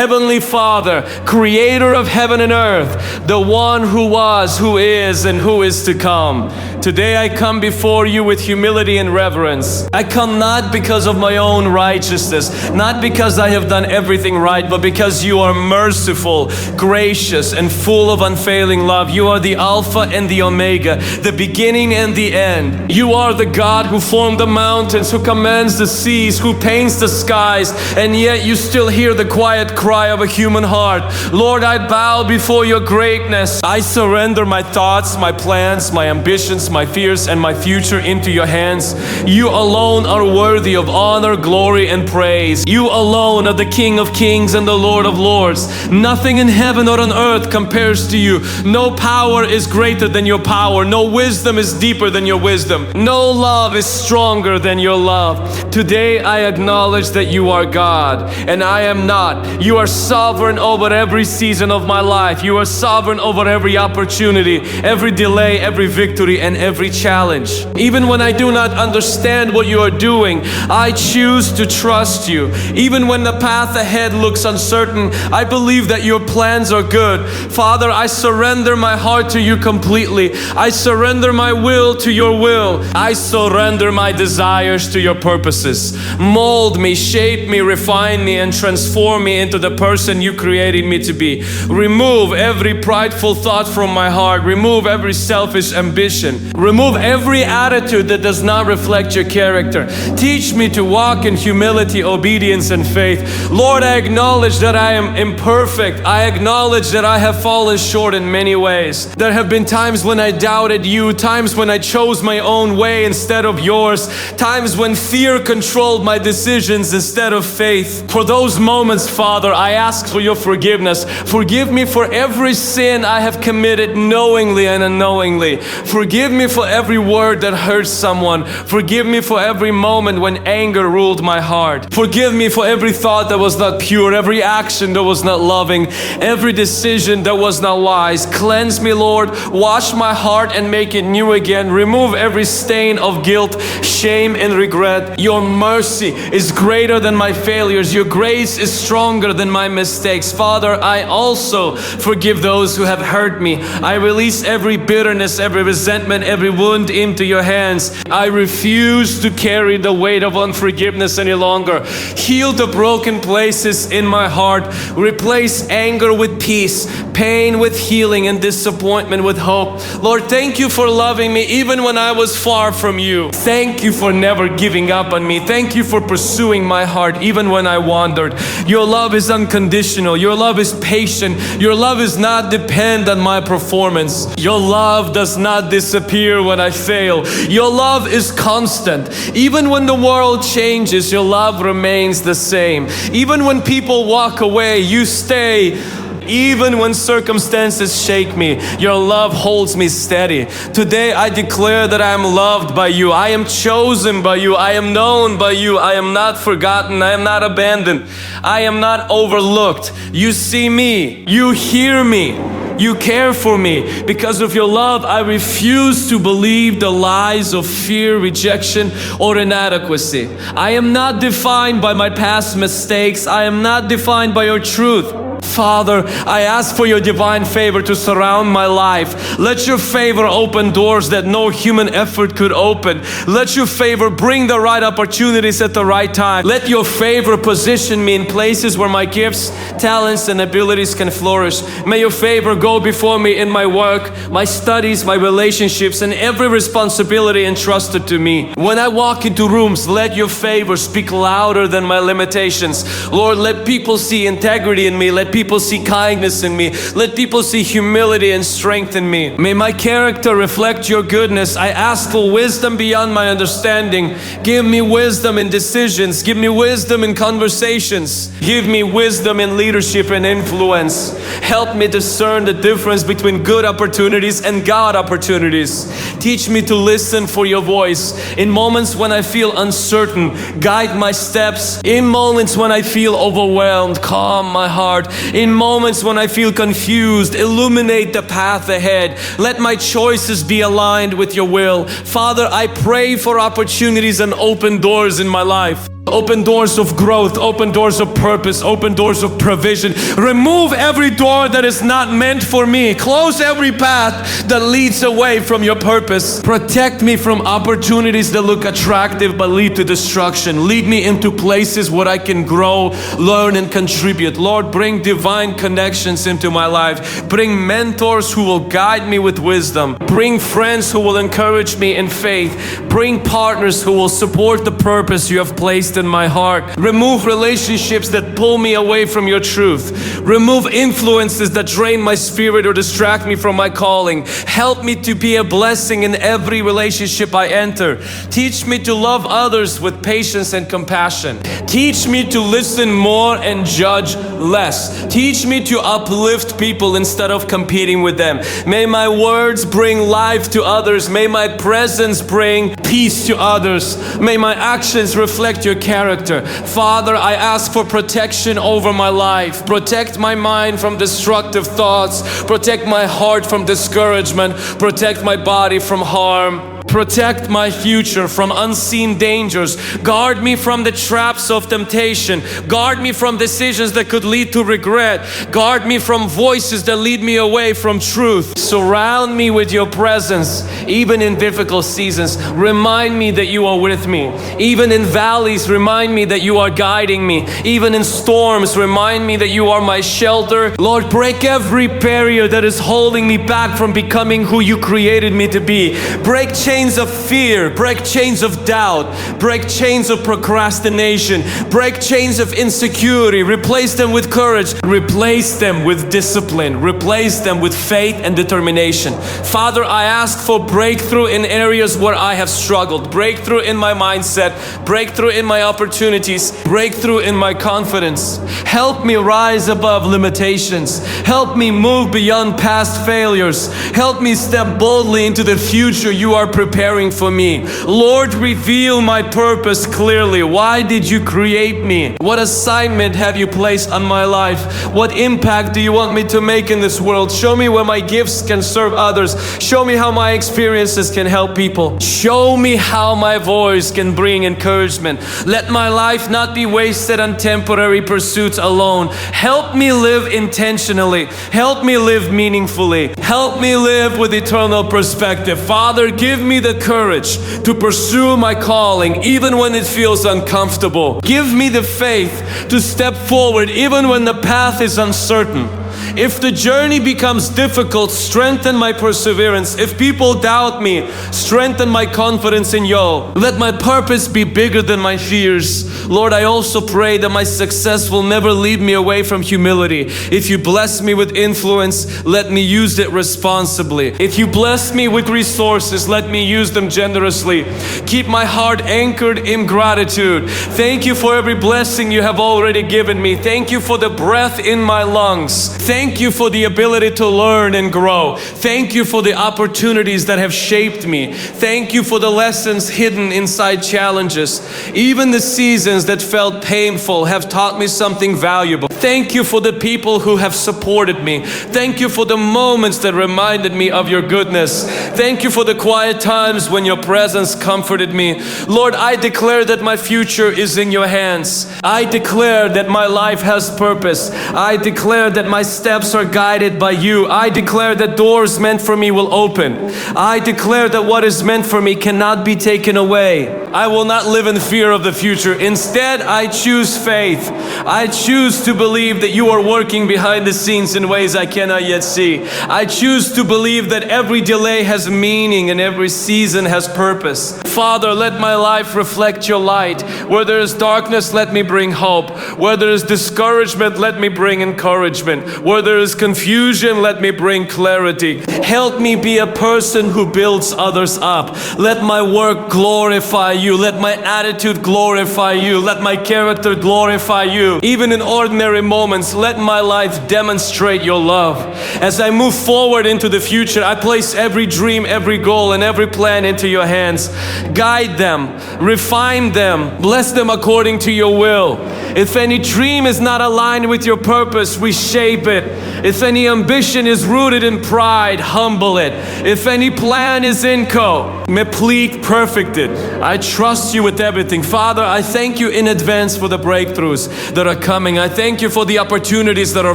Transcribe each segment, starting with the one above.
Heavenly Father, creator of heaven and earth, the one who was, who is, and who is to come. Today I come before you with humility and reverence. I come not because of my own righteousness, not because I have done everything right, but because you are merciful, gracious, and full of unfailing love. You are the Alpha and the Omega, the beginning and the end. You are the God who formed the mountains, who commands the seas, who paints the skies, and yet you still hear the quiet cry of a human heart. Lord, I bow before your greatness. I surrender my thoughts, my plans, my ambitions, my fears, and my future into your hands. You alone are worthy of honor, glory, and praise. You alone are the King of kings and the Lord of lords. Nothing in heaven or on earth compares to you. No power is greater than your power. No wisdom is deeper than your wisdom. No love is stronger than your love. Today I acknowledge that you are God and I am not. You are sovereign over every season of my life. You are sovereign over every opportunity, every delay, every victory, and every challenge. Even when I do not understand what you are doing, I choose to trust you. Even when the path ahead looks uncertain, I believe that your plans are good. Father, I surrender my heart to you completely. I surrender my will to your will. I surrender my desires to your purposes. Mold me, shape me, refine me, and transform me into the person you created me to be. Remove every prideful thought from my heart. Remove every selfish ambition. Remove every attitude that does not reflect your character. Teach me to walk in humility, obedience, and faith. Lord, I acknowledge that I am imperfect. I acknowledge that I have fallen short in many ways. There have been times when I doubted you, times when I chose my own way instead of yours, times when fear controlled my decisions instead of faith. For those moments, Father, I ask for your forgiveness. Forgive me for every sin I have committed knowingly and unknowingly. Forgive me for every word that hurts someone. Forgive me for every moment when anger ruled my heart. Forgive me for every thought that was not pure, every action that was not loving, every decision that was not wise. Cleanse me, Lord. Wash my heart and make it new again. Remove every stain of guilt, shame, and regret. Your mercy is greater than my failures. Your grace is stronger than my mistakes. Father, I also forgive those who have hurt me. I release every bitterness, every resentment, every wound into your hands. I refuse to carry the weight of unforgiveness any longer. Heal the broken places in my heart. Replace anger with peace, pain with healing, and disappointment with hope. Lord, thank you for loving me even when I was far from you. Thank you for never giving up on me. Thank you for pursuing my heart even when I wandered. Your love is unconditional. Your love is patient. Your love is not dependent on my performance. Your love does not disappear when I fail. Your love is constant. Even when the world changes, your love remains the same. Even when people walk away, you stay. Even when circumstances shake me, your love holds me steady. Today I declare that I am loved by you. I am chosen by you. I am known by you. I am not forgotten. I am not abandoned. I am not overlooked. You see me. You hear me. You care for me. Because of your love, I refuse to believe the lies of fear, rejection, or inadequacy. I am not defined by my past mistakes. I am not defined by your truth. Father, I ask for your divine favor to surround my life. Let your favor open doors that no human effort could open. Let your favor bring the right opportunities at the right time. Let your favor position me in places where my gifts, talents, and abilities can flourish. May your favor go before me in my work, my studies, my relationships, and every responsibility entrusted to me. When I walk into rooms, let your favor speak louder than my limitations. Lord, let people see integrity in me. Let people see kindness in me. Let people see humility and strength in me. May my character reflect your goodness. I ask for wisdom beyond my understanding. Give me wisdom in decisions. Give me wisdom in conversations. Give me wisdom in leadership and influence. Help me discern the difference between good opportunities and God opportunities. Teach me to listen for your voice. In moments when I feel uncertain, guide my steps. In moments when I feel overwhelmed, calm my heart. In moments when I feel confused, illuminate the path ahead. Let my choices be aligned with your will. Father, I pray for opportunities and open doors in my life. Open doors of growth, open doors of purpose, open doors of provision. Remove every door that is not meant for me. Close every path that leads away from your purpose. Protect me from opportunities that look attractive but lead to destruction. Lead me into places where I can grow, learn, and contribute. Lord, bring divine connections into my life. Bring mentors who will guide me with wisdom. Bring friends who will encourage me in faith. Bring partners who will support the purpose you have placed in my heart. Remove relationships that pull me away from your truth. Remove influences that drain my spirit or distract me from my calling. Help me to be a blessing in every relationship I enter. Teach me to love others with patience and compassion. Teach me to listen more and judge less. Teach me to uplift people instead of competing with them. May my words bring life to others. May my presence bring peace to others. May my actions reflect your character. Father, I ask for protection over my life. Protect my mind from destructive thoughts. Protect my heart from discouragement. Protect my body from harm. Protect my future from unseen dangers. Guard me from the traps of temptation. Guard me from decisions that could lead to regret. Guard me from voices that lead me away from truth. Surround me with your presence, even in difficult seasons. Remind me that you are with me. Even in valleys, remind me that you are guiding me. Even in storms, remind me that you are my shelter. Lord, break every barrier that is holding me back from becoming who you created me to be. Break chains of fear, break chains of doubt, break chains of procrastination, break chains of insecurity, replace them with courage, replace them with discipline, replace them with faith and determination. Father, I ask for breakthrough in areas where I have struggled, breakthrough in my mindset, breakthrough in my opportunities, breakthrough in my confidence. Help me rise above limitations. Help me move beyond past failures. Help me step boldly into the future you are preparing for me. Lord, reveal my purpose clearly. Why did you create me? What assignment have you placed on my life? What impact do you want me to make in this world? Show me where my gifts can serve others. Show me how my experiences can help people. Show me how my voice can bring encouragement. Let my life not be wasted on temporary pursuits alone. Help me live intentionally. Help me live meaningfully. Help me live with eternal perspective. Father, give me the courage to pursue my calling even when it feels uncomfortable. Give me the faith to step forward even when the path is uncertain. If the journey becomes difficult, strengthen my perseverance. If people doubt me, strengthen my confidence in you. Let my purpose be bigger than my fears. Lord, I also pray that my success will never lead me away from humility. If you bless me with influence, let me use it responsibly. If you bless me with resources, let me use them generously. Keep my heart anchored in gratitude. Thank you for every blessing you have already given me. Thank you for the breath in my lungs. Thank you for the ability to learn and grow. Thank you for the opportunities that have shaped me. Thank you for the lessons hidden inside challenges. Even the seasons that felt painful have taught me something valuable. Thank you for the people who have supported me. Thank you for the moments that reminded me of your goodness. Thank you for the quiet times when your presence comforted me. Lord, I declare that my future is in your hands. I declare that my life has purpose. I declare that my steps are guided by you. I declare that doors meant for me will open. I declare that what is meant for me cannot be taken away. I will not live in fear of the future. Instead, I choose faith. I choose to believe that you are working behind the scenes in ways I cannot yet see. I choose to believe that every delay has meaning and every season has purpose. Father, let my life reflect your light. Where there is darkness, let me bring hope. Where there is discouragement, let me bring encouragement. Where there is confusion, let me bring clarity. Help me be a person who builds others up. Let my work glorify you. Let my attitude glorify you. Let my character glorify you. Even in ordinary moments, let my life demonstrate your love. As I move forward into the future, I place every dream, every goal, and every plan into your hands. Guide them, refine them, bless them according to your will. If any dream is not aligned with your purpose, reshape it. If any ambition is rooted in pride, humble it. If any plan is inco, plead perfect it. I trust you with everything. Father, I thank you in advance for the breakthroughs that are coming. I thank you for the opportunities that are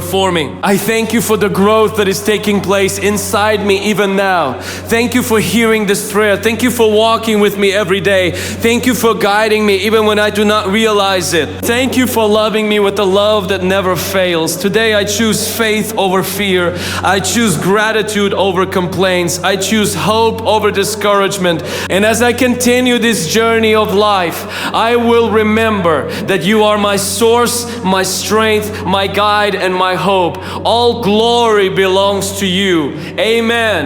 forming. I thank you for the growth that is taking place inside me even now. Thank you for hearing this prayer. Thank you for walking with me every day. Thank you for guiding me even when I do not realize it. Thank you for loving me with a love that never fails. Today I choose faith over fear. I choose gratitude over complaints. I choose hope over discouragement. And as I continue this journey of life, I will remember that you are my source, my strength, my guide, and my hope. All glory belongs to you. Amen.